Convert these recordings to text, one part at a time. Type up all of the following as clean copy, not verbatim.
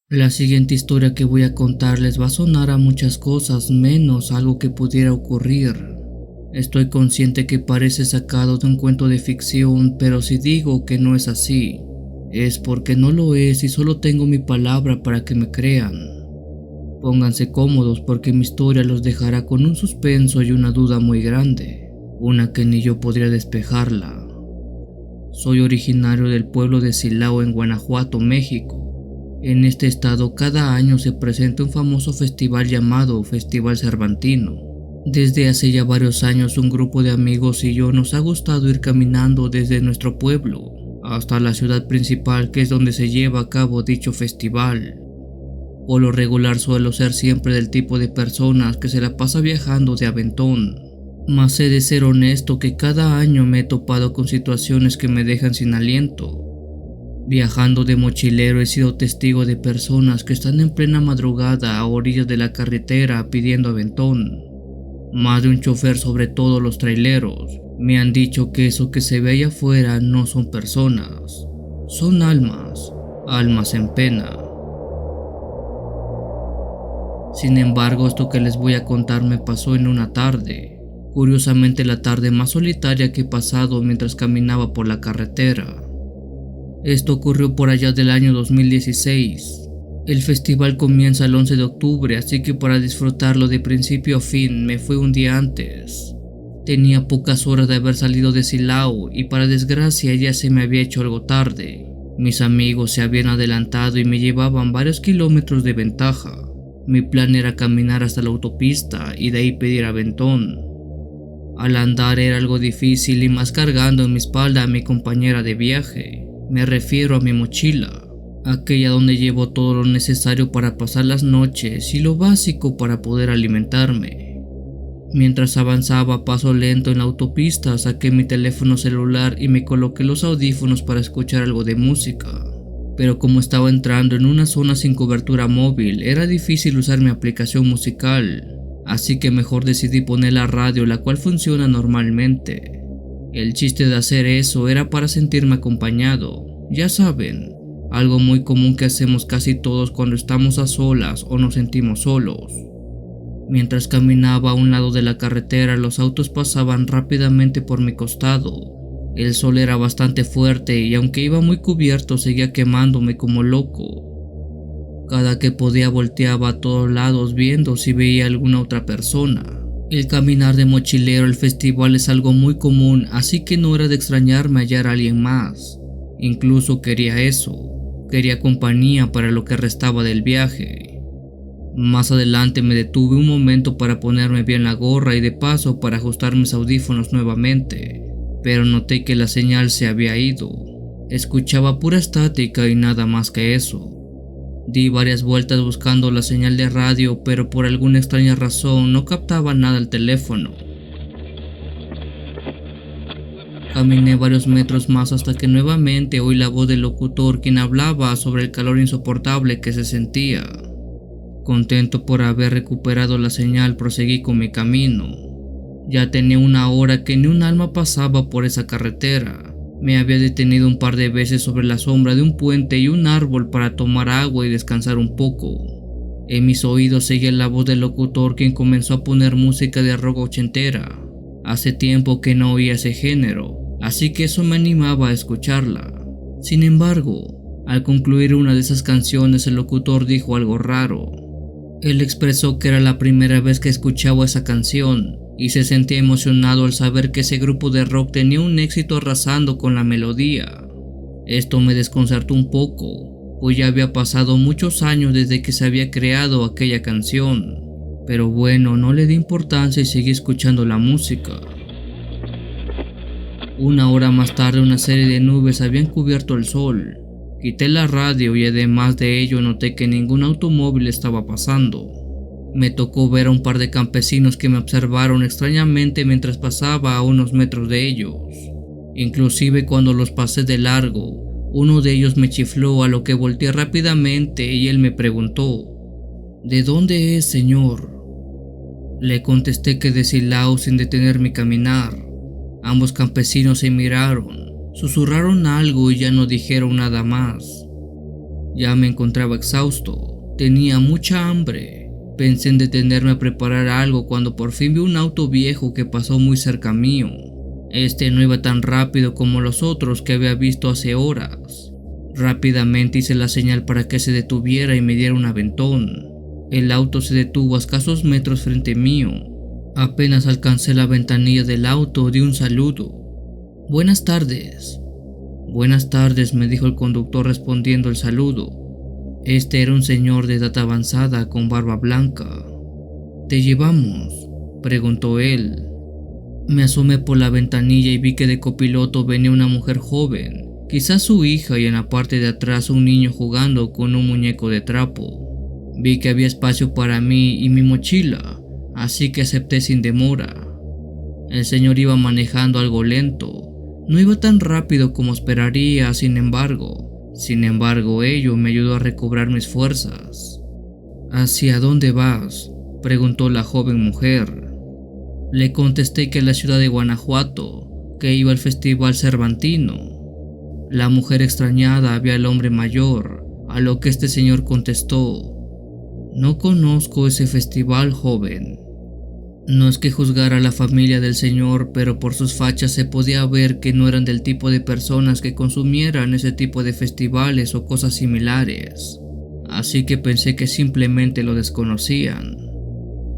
La siguiente historia que voy a contarles va a sonar a muchas cosas menos algo que pudiera ocurrir. Estoy consciente que parece sacado de un cuento de ficción, pero si digo que no es así, es porque no lo es y solo tengo mi palabra para que me crean. Pónganse cómodos porque mi historia los dejará con un suspenso y una duda muy grande, una que ni yo podría despejarla. Soy originario del pueblo de Silao en Guanajuato, México. En este estado cada año se presenta un famoso festival llamado Festival Cervantino. Desde hace ya varios años un grupo de amigos y yo nos ha gustado ir caminando desde nuestro pueblo hasta la ciudad principal, que es donde se lleva a cabo dicho festival. Por lo regular suelo ser siempre del tipo de personas que se la pasa viajando de aventón, mas he de ser honesto que cada año me he topado con situaciones que me dejan sin aliento. Viajando de mochilero he sido testigo de personas que están en plena madrugada a orillas de la carretera pidiendo aventón. Más de un chofer, sobre todo los traileros, me han dicho que eso que se ve allá afuera no son personas, son almas, almas en pena. Sin embargo, esto que les voy a contar me pasó en una tarde, curiosamente la tarde más solitaria que he pasado mientras caminaba por la carretera. Esto ocurrió por allá del año 2016. El festival comienza el 11 de octubre, así que para disfrutarlo de principio a fin me fui un día antes. Tenía pocas horas de haber salido de Silao y para desgracia ya se me había hecho algo tarde. Mis amigos se habían adelantado y me llevaban varios kilómetros de ventaja. Mi plan era caminar hasta la autopista y de ahí pedir aventón. Al andar era algo difícil y más cargando en mi espalda a mi compañera de viaje. Me refiero a mi mochila, aquella donde llevo todo lo necesario para pasar las noches y lo básico para poder alimentarme. Mientras avanzaba a paso lento en la autopista, saqué mi teléfono celular y me coloqué los audífonos para escuchar algo de música. Pero como estaba entrando en una zona sin cobertura móvil, era difícil usar mi aplicación musical, así que mejor decidí poner la radio, la cual funciona normalmente. El chiste de hacer eso era para sentirme acompañado, ya saben, algo muy común que hacemos casi todos cuando estamos a solas o nos sentimos solos. Mientras caminaba a un lado de la carretera, los autos pasaban rápidamente por mi costado. El sol era bastante fuerte y aunque iba muy cubierto seguía quemándome como loco. Cada que podía volteaba a todos lados viendo si veía alguna otra persona. El caminar de mochilero al festival es algo muy común, así que no era de extrañarme hallar a alguien más. Incluso quería eso, quería compañía para lo que restaba del viaje. Más adelante me detuve un momento para ponerme bien la gorra y de paso para ajustar mis audífonos nuevamente, pero noté que la señal se había ido. Escuchaba pura estática y nada más que eso. Di varias vueltas buscando la señal de radio, pero por alguna extraña razón no captaba nada el teléfono. Caminé varios metros más hasta que nuevamente oí la voz del locutor, quien hablaba sobre el calor insoportable que se sentía. Contento por haber recuperado la señal, proseguí con mi camino. Ya tenía una hora que ni un alma pasaba por esa carretera. Me había detenido un par de veces sobre la sombra de un puente y un árbol para tomar agua y descansar un poco. En mis oídos seguía la voz del locutor, quien comenzó a poner música de rock ochentera. Hace tiempo que no oía ese género, así que eso me animaba a escucharla. Sin embargo, al concluir una de esas canciones el locutor dijo algo raro. Él expresó que era la primera vez que escuchaba esa canción y se sentía emocionado al saber que ese grupo de rock tenía un éxito arrasando con la melodía. Esto me desconcertó un poco, pues ya había pasado muchos años desde que se había creado aquella canción. Pero bueno, no le di importancia y seguí escuchando la música. Una hora más tarde una serie de nubes habían cubierto el sol. Quité la radio y además de ello noté que ningún automóvil estaba pasando. Me tocó ver a un par de campesinos que me observaron extrañamente mientras pasaba a unos metros de ellos. Inclusive cuando los pasé de largo, uno de ellos me chifló, a lo que volteé rápidamente y él me preguntó: ¿de dónde es, señor? Le contesté que de Silao, sin detener mi caminar. Ambos campesinos se miraron, susurraron algo y ya no dijeron nada más. Ya me encontraba exhausto, tenía mucha hambre. Pensé en detenerme a preparar algo cuando por fin vi un auto viejo que pasó muy cerca mío. Este no iba tan rápido como los otros que había visto hace horas. Rápidamente hice la señal para que se detuviera y me diera un aventón. El auto se detuvo a escasos metros frente mío. Apenas alcancé la ventanilla del auto, di un saludo. «Buenas tardes». «Buenas tardes», me dijo el conductor respondiendo el saludo. Este era un señor de edad avanzada con barba blanca. «¿Te llevamos?», preguntó él. Me asomé por la ventanilla y vi que de copiloto venía una mujer joven, quizás su hija, y en la parte de atrás un niño jugando con un muñeco de trapo. Vi que había espacio para mí y mi mochila, así que acepté sin demora. El señor iba manejando algo lento, no iba tan rápido como esperaría, sin embargo ello me ayudó a recobrar mis fuerzas. «¿Hacia dónde vas?», preguntó la joven mujer. Le contesté que a la ciudad de Guanajuato, que iba al Festival Cervantino. La mujer extrañada vio al hombre mayor, a lo que este señor contestó: «No conozco ese festival, joven». No es que juzgara a la familia del señor, pero por sus fachas se podía ver que no eran del tipo de personas que consumieran ese tipo de festivales o cosas similares, así que pensé que simplemente lo desconocían.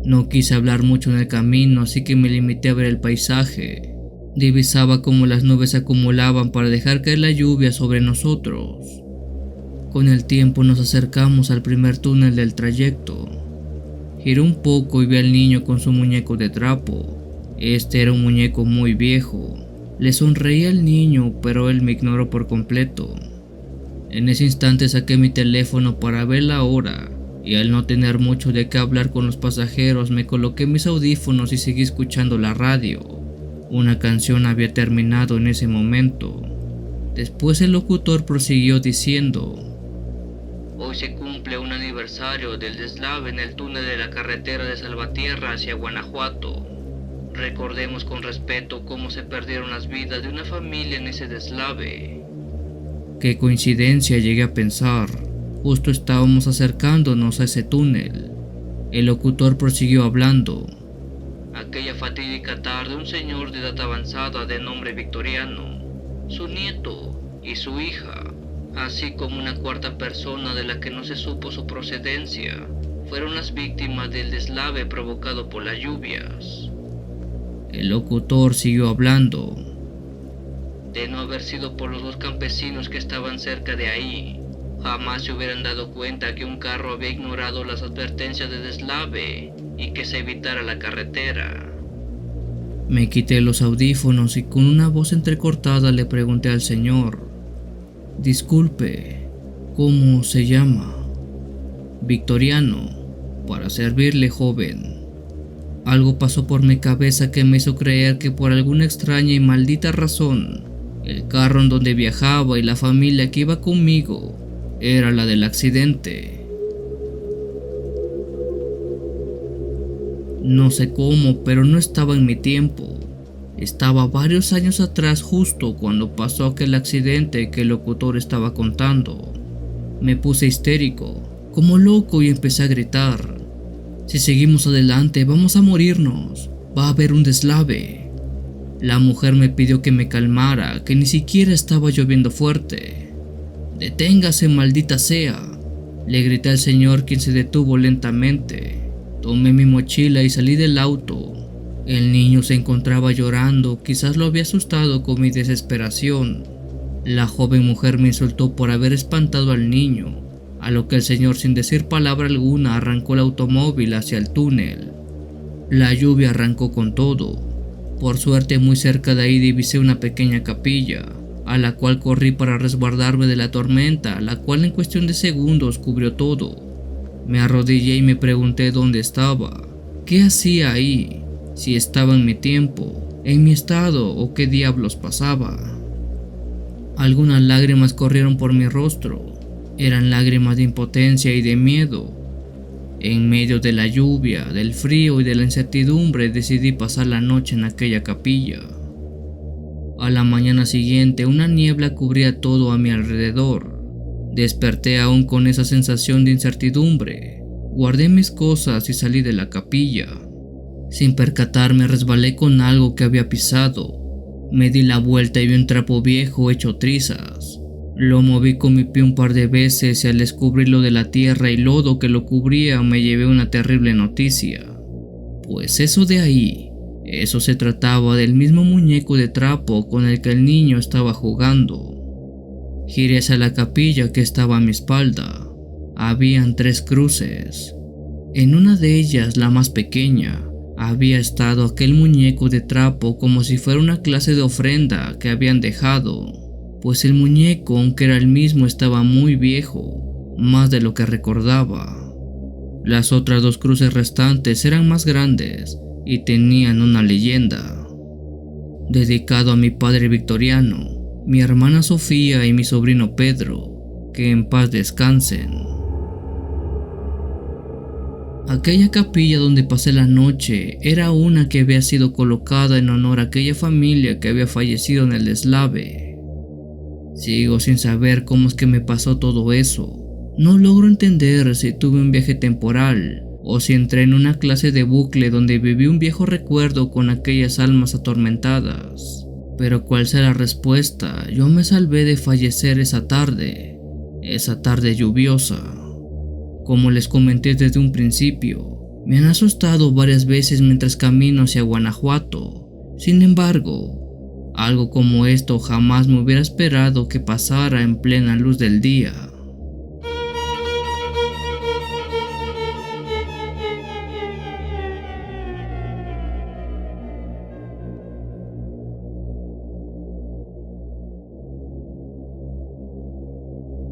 No quise hablar mucho en el camino, así que me limité a ver el paisaje. Divisaba cómo las nubes se acumulaban para dejar caer la lluvia sobre nosotros. Con el tiempo nos acercamos al primer túnel del trayecto. Giré un poco y vi al niño con su muñeco de trapo. Este era un muñeco muy viejo. Le sonreí al niño, pero él me ignoró por completo. En ese instante saqué mi teléfono para ver la hora, y al no tener mucho de qué hablar con los pasajeros, me coloqué mis audífonos y seguí escuchando la radio. Una canción había terminado en ese momento. Después el locutor prosiguió diciendo: «Hoy se cumple un aniversario del deslave en el túnel de la carretera de Salvatierra hacia Guanajuato. Recordemos con respeto cómo se perdieron las vidas de una familia en ese deslave». Qué coincidencia, llegué a pensar. Justo estábamos acercándonos a ese túnel. El locutor prosiguió hablando. «Aquella fatídica tarde, un señor de edad avanzada de nombre Victoriano, su nieto y su hija, así como una cuarta persona de la que no se supo su procedencia, fueron las víctimas del deslave provocado por las lluvias». El locutor siguió hablando. «De no haber sido por los dos campesinos que estaban cerca de ahí, jamás se hubieran dado cuenta que un carro había ignorado las advertencias de deslave y que se evitara la carretera». Me quité los audífonos y con una voz entrecortada le pregunté al señor: «Disculpe, ¿cómo se llama?» «Victoriano, para servirle, joven». Algo pasó por mi cabeza que me hizo creer que por alguna extraña y maldita razón, el carro en donde viajaba y la familia que iba conmigo era la del accidente. No sé cómo, pero no estaba en mi tiempo. Estaba varios años atrás, justo cuando pasó aquel accidente que el locutor estaba contando. Me puse histérico, como loco, y empecé a gritar: «Si seguimos adelante, vamos a morirnos. Va a haber un deslave». La mujer me pidió que me calmara, que ni siquiera estaba lloviendo fuerte. «Deténgase, maldita sea», le grité al señor, quien se detuvo lentamente. Tomé mi mochila y salí del auto. El niño se encontraba llorando, quizás lo había asustado con mi desesperación. La joven mujer me insultó por haber espantado al niño, a lo que el señor, sin decir palabra alguna, arrancó el automóvil hacia el túnel. La lluvia arrancó con todo. Por suerte, muy cerca de ahí divisé una pequeña capilla, a la cual corrí para resguardarme de la tormenta, la cual en cuestión de segundos cubrió todo. Me arrodillé y me pregunté dónde estaba, qué hacía ahí, si estaba en mi tiempo, en mi estado, o qué diablos pasaba. Algunas lágrimas corrieron por mi rostro. Eran lágrimas de impotencia y de miedo. En medio de la lluvia, del frío y de la incertidumbre, decidí pasar la noche en aquella capilla. A la mañana siguiente, una niebla cubría todo a mi alrededor. Desperté aún con esa sensación de incertidumbre. Guardé mis cosas y salí de la capilla. Sin percatarme resbalé con algo que había pisado. Me di la vuelta y vi un trapo viejo hecho trizas. Lo moví con mi pie un par de veces y al descubrir lo de la tierra y lodo que lo cubría me llevé una terrible noticia. Pues eso de ahí, eso se trataba del mismo muñeco de trapo con el que el niño estaba jugando. Giré hacia la capilla que estaba a mi espalda. Habían 3 cruces. En una de ellas, la más pequeña, había estado aquel muñeco de trapo como si fuera una clase de ofrenda que habían dejado, pues el muñeco, aunque era el mismo, estaba muy viejo, más de lo que recordaba. Las otras 2 cruces restantes eran más grandes y tenían una leyenda. Dedicado a mi padre Victoriano, mi hermana Sofía y mi sobrino Pedro, que en paz descansen. Aquella capilla donde pasé la noche era una que había sido colocada en honor a aquella familia que había fallecido en el deslave. Sigo sin saber cómo es que me pasó todo eso. No logro entender si tuve un viaje temporal o si entré en una clase de bucle donde viví un viejo recuerdo con aquellas almas atormentadas. Pero cuál sea la respuesta, yo me salvé de fallecer esa tarde lluviosa. Como les comenté desde un principio, me han asustado varias veces mientras camino hacia Guanajuato. Sin embargo, algo como esto jamás me hubiera esperado que pasara en plena luz del día.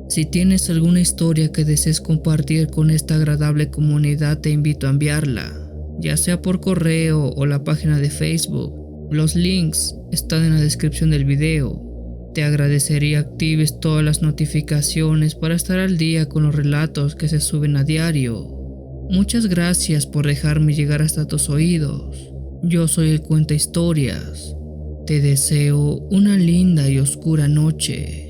Si tienes alguna historia que desees compartir con esta agradable comunidad, te invito a enviarla, ya sea por correo o la página de Facebook. Los links están en la descripción del video. Te agradecería actives todas las notificaciones para estar al día con los relatos que se suben a diario. Muchas gracias por dejarme llegar hasta tus oídos. Yo soy el Cuenta Historias. Te deseo una linda y oscura noche.